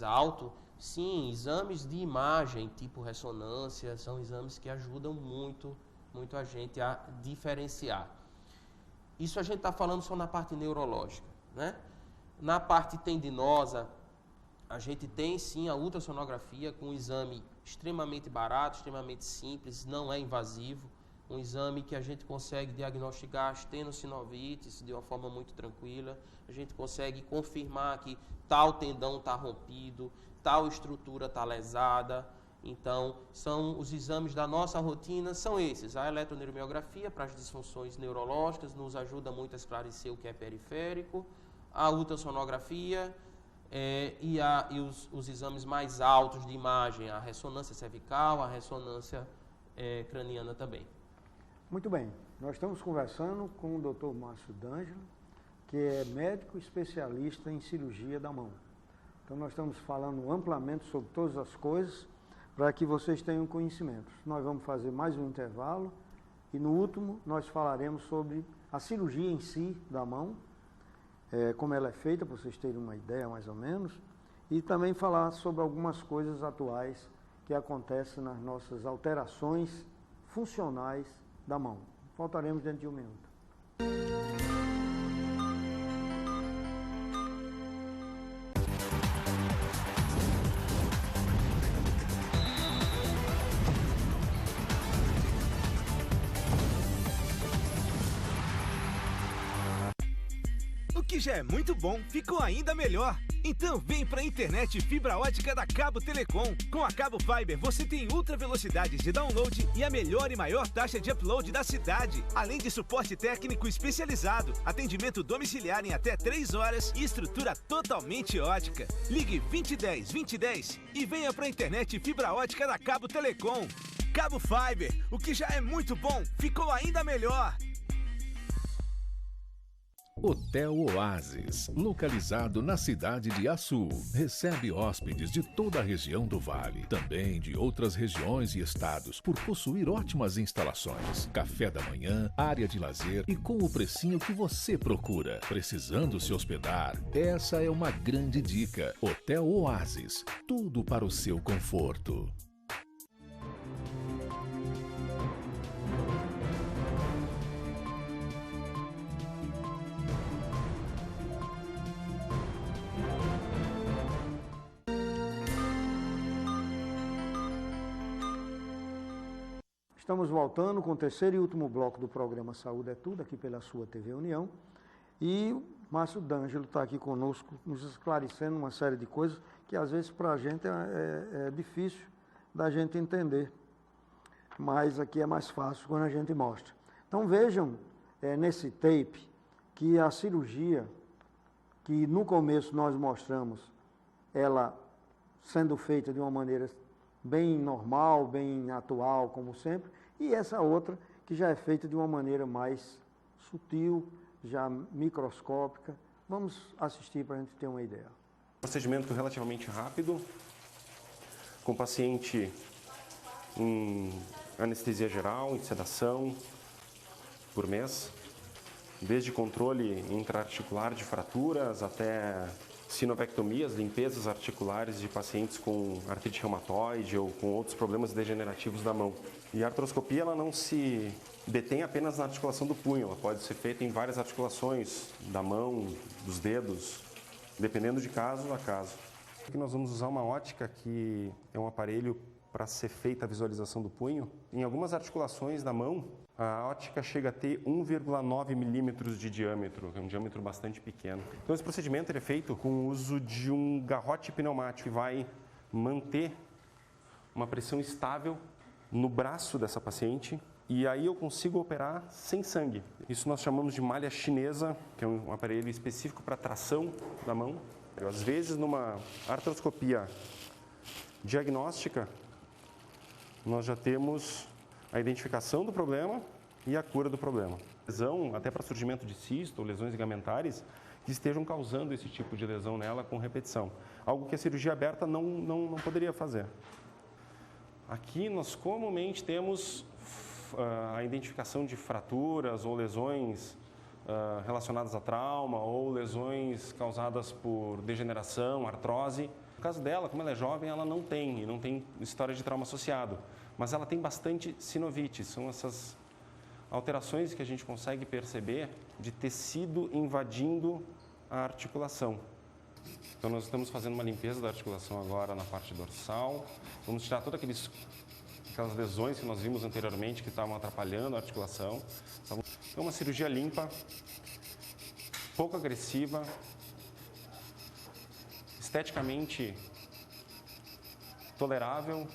alto, sim, exames de imagem, tipo ressonância, são exames que ajudam muito a gente a diferenciar. Isso a gente está falando só na parte neurológica, né? Na parte tendinosa, a gente tem sim a ultrassonografia com um exame extremamente barato, extremamente simples, não é invasivo, um exame que a gente consegue diagnosticar as tenossinovites de uma forma muito tranquila, a gente consegue confirmar que tal tendão está rompido, tal estrutura está lesada. Então, são os exames da nossa rotina, são esses. A eletroneuromiografia para as disfunções neurológicas nos ajuda muito a esclarecer o que é periférico, a ultrassonografia, e os exames mais altos de imagem, a ressonância cervical, a ressonância craniana também. Muito bem, nós estamos conversando com o Dr. Márcio D'Angelo, que é médico especialista em cirurgia da mão. Então nós estamos falando amplamente sobre todas as coisas para que vocês tenham conhecimento. Nós vamos fazer mais um intervalo e no último nós falaremos sobre a cirurgia em si da mão, como ela é feita, para vocês terem uma ideia mais ou menos, e também falar sobre algumas coisas atuais que acontecem nas nossas alterações funcionais da mão. Voltaremos dentro de um minuto. O que já é muito bom, ficou ainda melhor. Então vem pra internet fibra ótica da Cabo Telecom. Com a Cabo Fiber você tem ultra velocidade de download e a melhor e maior taxa de upload da cidade. Além de suporte técnico especializado, atendimento domiciliar em até 3 horas e estrutura totalmente ótica. Ligue 2010 e venha pra internet fibra ótica da Cabo Telecom. Cabo Fiber, o que já é muito bom, ficou ainda melhor. Hotel Oasis, localizado na cidade de Açu, recebe hóspedes de toda a região do Vale, também de outras regiões e estados, por possuir ótimas instalações, café da manhã, área de lazer e com o precinho que você procura. Precisando se hospedar? Essa é uma grande dica. Hotel Oasis, tudo para o seu conforto. Estamos voltando com o terceiro e último bloco do programa Saúde é Tudo, aqui pela sua TV União. E o Márcio D'Angelo está aqui conosco, nos esclarecendo uma série de coisas que às vezes para a gente é difícil da gente entender. Mas aqui é mais fácil quando a gente mostra. Então vejam nesse tape que a cirurgia, que no começo nós mostramos, ela sendo feita de uma maneira bem normal, bem atual, como sempre, e essa outra que já é feita de uma maneira mais sutil, já microscópica. Vamos assistir para a gente ter uma ideia. Procedimento relativamente rápido, com o paciente em anestesia geral, em sedação, por mês, desde controle intraarticular de fraturas até sinovectomias, limpezas articulares de pacientes com artrite reumatoide ou com outros problemas degenerativos da mão. E a artroscopia ela não se detém apenas na articulação do punho, ela pode ser feita em várias articulações da mão, dos dedos, dependendo de caso a caso. Aqui nós vamos usar uma ótica que é um aparelho para ser feita a visualização do punho. Em algumas articulações da mão, a ótica chega a ter 1,9 milímetros de diâmetro, é um diâmetro bastante pequeno. Então esse procedimento ele é feito com o uso de um garrote pneumático que vai manter uma pressão estável no braço dessa paciente e aí eu consigo operar sem sangue. Isso nós chamamos de malha chinesa, que é um aparelho específico para tração da mão. Às vezes numa artroscopia diagnóstica, nós já temos a identificação do problema e a cura do problema. Lesão, até para surgimento de cisto ou lesões ligamentares, que estejam causando esse tipo de lesão nela com repetição. Algo que a cirurgia aberta não poderia fazer. Aqui nós comumente temos a identificação de fraturas ou lesões relacionadas a trauma ou lesões causadas por degeneração, artrose. No caso dela, como ela é jovem, ela não tem história de trauma associado. Mas ela tem bastante sinovite, são essas alterações que a gente consegue perceber de tecido invadindo a articulação. Então nós estamos fazendo uma limpeza da articulação agora na parte dorsal, vamos tirar todas aquelas lesões que nós vimos anteriormente que estavam atrapalhando a articulação. Então uma cirurgia limpa, pouco agressiva, esteticamente tolerável,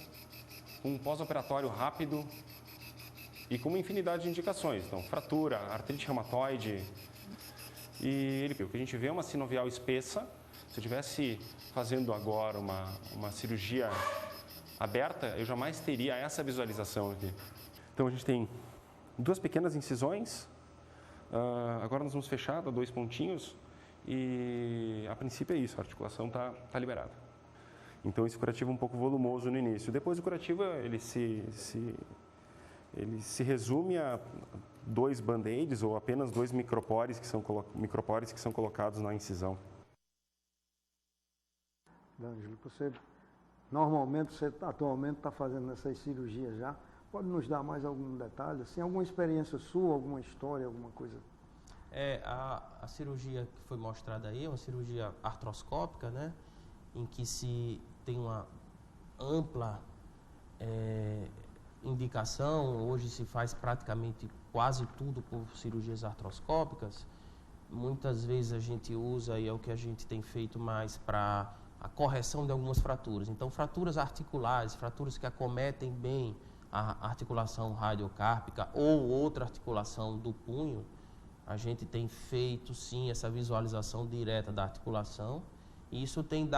um pós-operatório rápido e com uma infinidade de indicações. Então, fratura, artrite reumatoide, E o que a gente vê é uma sinovial espessa. Se eu estivesse fazendo agora uma cirurgia aberta, eu jamais teria essa visualização aqui. Então a gente tem 2 pequenas incisões. Agora nós vamos fechar, dá 2 pontinhos. E a princípio é isso, a articulação está liberada. Então esse curativo é um pouco volumoso no início. Depois o curativo ele se resume a 2 band-aids ou apenas 2 micropores que são colocados na incisão. D'Angelo, você atualmente está fazendo essas cirurgias já. Pode nos dar mais algum detalhe? Assim, alguma experiência sua, alguma história, alguma coisa? A cirurgia que foi mostrada aí é uma cirurgia artroscópica, né? Em que se tem uma ampla indicação. Hoje se faz praticamente quase tudo por cirurgias artroscópicas. Muitas vezes a gente usa, e é o que a gente tem feito mais para a correção de algumas fraturas. Então, fraturas articulares, fraturas que acometem bem a articulação radiocárpica ou outra articulação do punho, a gente tem feito, sim, essa visualização direta da articulação. E isso tem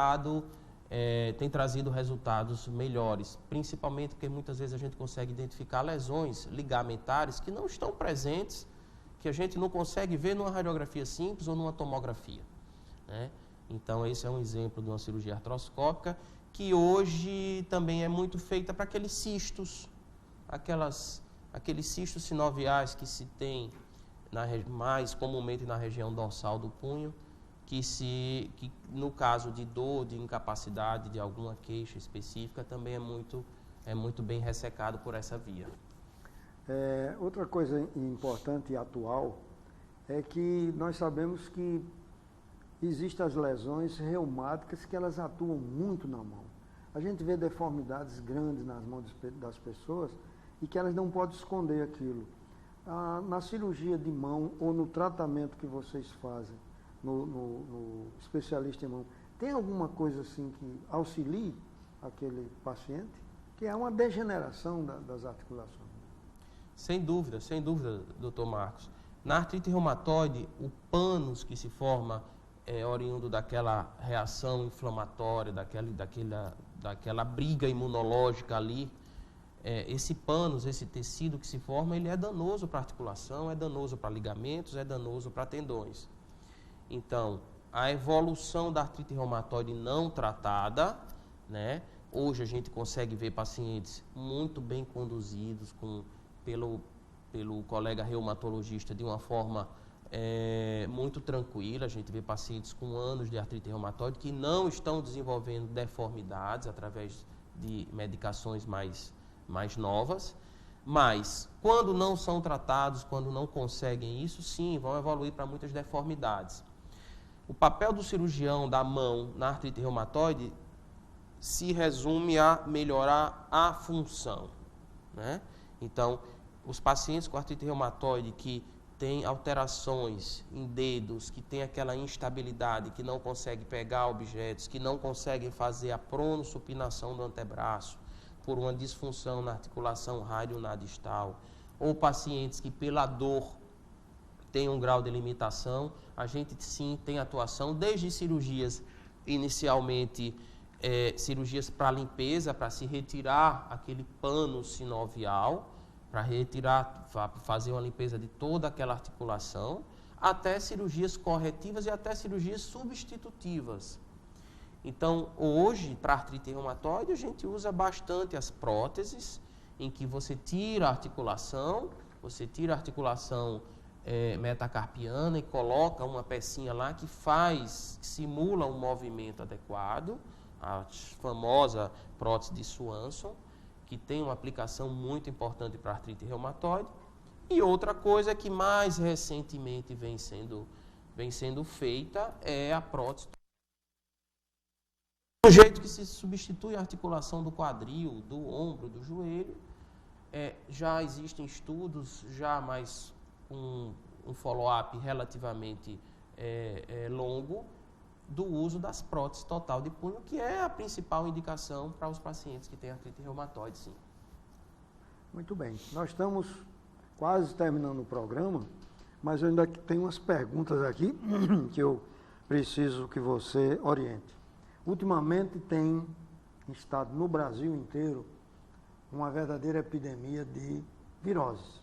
trazido resultados melhores, principalmente porque muitas vezes a gente consegue identificar lesões ligamentares que não estão presentes, que a gente não consegue ver numa radiografia simples ou numa tomografia, né? Então, esse é um exemplo de uma cirurgia artroscópica que hoje também é muito feita para aqueles cistos, aqueles cistos sinoviais que se tem mais comumente na região dorsal do punho, que no caso de dor, de incapacidade, de alguma queixa específica, também é muito bem ressecado por essa via. Outra coisa importante e atual é que nós sabemos que existem as lesões reumáticas que elas atuam muito na mão. A gente vê deformidades grandes nas mãos das pessoas e que elas não podem esconder aquilo. Na cirurgia de mão ou no tratamento que vocês fazem, no especialista em mão, tem alguma coisa assim que auxilie aquele paciente, que é uma degeneração das articulações? Sem dúvida, doutor Marcos. Na artrite reumatoide, o pânus que se forma oriundo daquela reação inflamatória, daquela briga imunológica ali, esse pânus, esse tecido que se forma, ele é danoso para a articulação, é danoso para ligamentos, é danoso para tendões. Então, a evolução da artrite reumatoide não tratada, né? Hoje a gente consegue ver pacientes muito bem conduzidos pelo colega reumatologista de uma forma muito tranquila. A gente vê pacientes com anos de artrite reumatoide que não estão desenvolvendo deformidades através de medicações mais novas, mas quando não são tratados, quando não conseguem isso, sim, vão evoluir para muitas deformidades. O papel do cirurgião da mão na artrite reumatoide se resume a melhorar a função, né? Então, os pacientes com artrite reumatoide que têm alterações em dedos, que têm aquela instabilidade, que não conseguem pegar objetos, que não conseguem fazer a pronossupinação do antebraço por uma disfunção na articulação radionadistal, ou pacientes que pela dor têm um grau de limitação, a gente sim tem atuação desde cirurgias inicialmente cirurgias para limpeza, para se retirar aquele pano sinovial, para fazer uma limpeza de toda aquela articulação, até cirurgias corretivas e até cirurgias substitutivas. Então, hoje, para artrite reumatoide, a gente usa bastante as próteses, em que você tira a articulação, metacarpiana e coloca uma pecinha lá que simula um movimento adequado, a famosa prótese de Swanson, que tem uma aplicação muito importante para artrite reumatoide. E outra coisa que mais recentemente vem sendo feita é a prótese do jeito que se substitui a articulação do quadril, do ombro, do joelho. Já existem estudos, já mais um follow-up relativamente longo, do uso das próteses total de punho, que é a principal indicação para os pacientes que têm artrite reumatoide, sim. Muito bem. Nós estamos quase terminando o programa, mas eu ainda tenho umas perguntas aqui que eu preciso que você oriente. Ultimamente tem estado no Brasil inteiro uma verdadeira epidemia de viroses,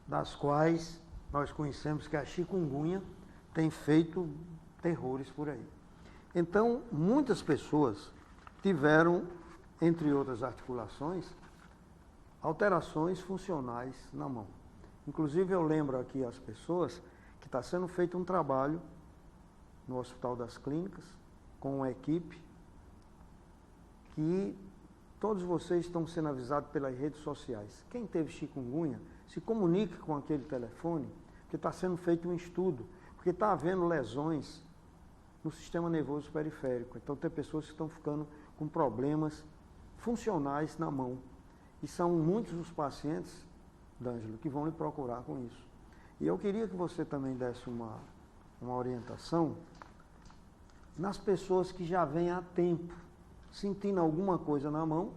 das quais nós conhecemos que a chikungunya tem feito terrores por aí. Então, muitas pessoas tiveram, entre outras articulações, alterações funcionais na mão. Inclusive, eu lembro aqui às pessoas que está sendo feito um trabalho no Hospital das Clínicas, com uma equipe, que todos vocês estão sendo avisados pelas redes sociais. Quem teve chikungunya, se comunique com aquele telefone, que está sendo feito um estudo, porque está havendo lesões no sistema nervoso periférico. Então, tem pessoas que estão ficando com problemas funcionais na mão. E são muitos os pacientes, D'Angelo, que vão lhe procurar com isso. E eu queria que você também desse uma orientação nas pessoas que já vêm há tempo sentindo alguma coisa na mão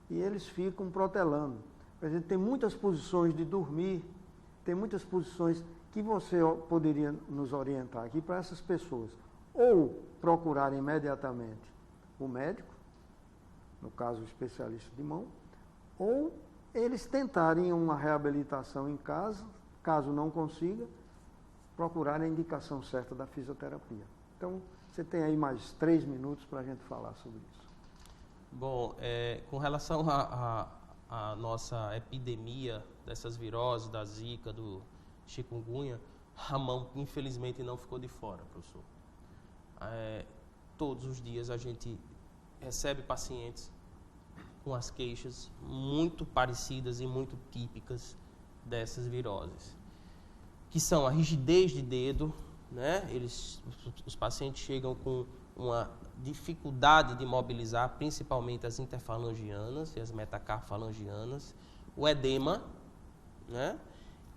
e eles ficam protelando. A gente tem muitas posições de dormir, tem muitas posições que você poderia nos orientar aqui para essas pessoas. Ou procurar imediatamente o médico, no caso o especialista de mão, ou eles tentarem uma reabilitação em casa, caso não consiga, procurar a indicação certa da fisioterapia. Então, você tem aí mais 3 minutos para a gente falar sobre isso. Bom, com relação à nossa epidemia dessas viroses, da zika, do chikungunya, a mão infelizmente não ficou de fora, professor. Todos os dias a gente recebe pacientes com as queixas muito parecidas e muito típicas dessas viroses, que são a rigidez de dedo, né? Os pacientes chegam com uma dificuldade de mobilizar, principalmente as interfalangianas e as metacarfalangianas, o edema, né?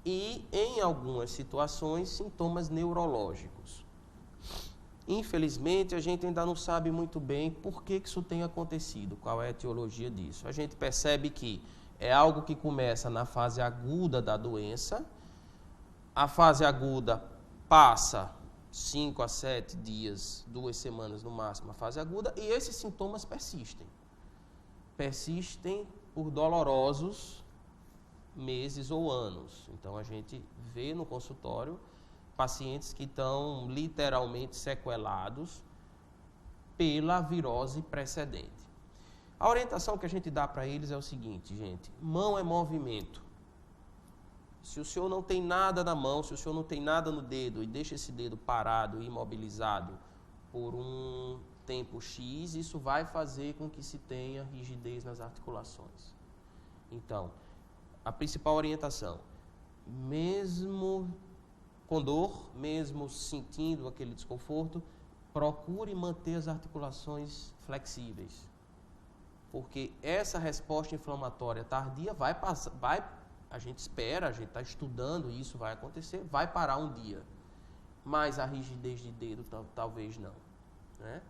E, em algumas situações, sintomas neurológicos. Infelizmente, a gente ainda não sabe muito bem por que isso tem acontecido, qual é a etiologia disso. A gente percebe que é algo que começa na fase aguda da doença, a fase aguda passa 5 a 7 dias, 2 semanas no máximo a fase aguda, e esses sintomas persistem. Persistem por dolorosos meses ou anos. Então, a gente vê no consultório pacientes que estão literalmente sequelados pela virose precedente. A orientação que a gente dá para eles é o seguinte, gente: mão é movimento. Se o senhor não tem nada na mão, se o senhor não tem nada no dedo e deixa esse dedo parado e imobilizado por um tempo X, isso vai fazer com que se tenha rigidez nas articulações. Então, a principal orientação, mesmo com dor, mesmo sentindo aquele desconforto, procure manter as articulações flexíveis. Porque essa resposta inflamatória tardia vai passar, a gente espera, a gente está estudando, e isso vai acontecer, vai parar um dia. Mas a rigidez de dedo talvez não, né?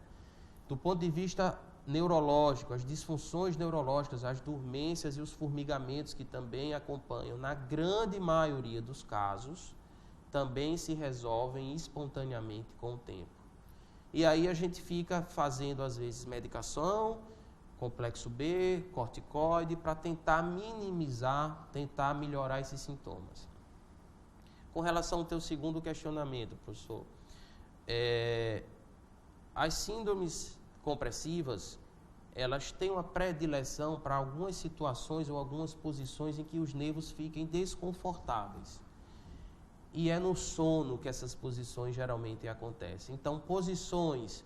Do ponto de vista neurológico, as disfunções neurológicas, as dormências e os formigamentos que também acompanham, na grande maioria dos casos, também se resolvem espontaneamente com o tempo. E aí a gente fica fazendo, às vezes, medicação, complexo B, corticoide, para tentar minimizar, tentar melhorar esses sintomas. Com relação ao teu segundo questionamento, professor, as síndromes compressivas, elas têm uma predileção para algumas situações ou algumas posições em que os nervos fiquem desconfortáveis. E é no sono que essas posições geralmente acontecem. Então, posturas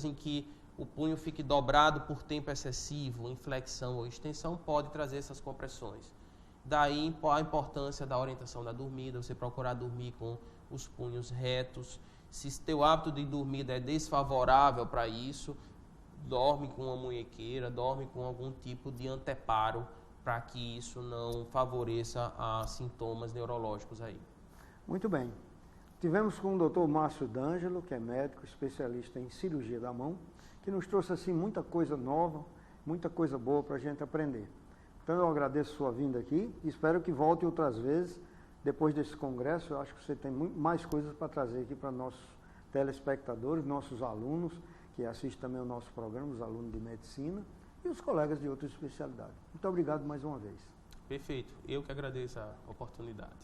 em que o punho fique dobrado por tempo excessivo, em flexão ou extensão, pode trazer essas compressões. Daí a importância da orientação da dormida, você procurar dormir com os punhos retos. Se teu hábito de dormida é desfavorável para isso, dorme com uma munhequeira, dorme com algum tipo de anteparo para que isso não favoreça a sintomas neurológicos aí. Muito bem. Tivemos com o Dr. Márcio D'Angelo, que é médico especialista em cirurgia da mão, que nos trouxe assim muita coisa nova, muita coisa boa para a gente aprender. Então eu agradeço sua vinda aqui e espero que volte outras vezes, depois desse congresso, eu acho que você tem mais coisas para trazer aqui para nossos telespectadores, nossos alunos, que assistem também o nosso programa, os alunos de medicina, e os colegas de outras especialidades. Muito obrigado mais uma vez. Perfeito. Eu que agradeço a oportunidade.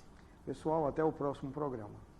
Pessoal, até o próximo programa.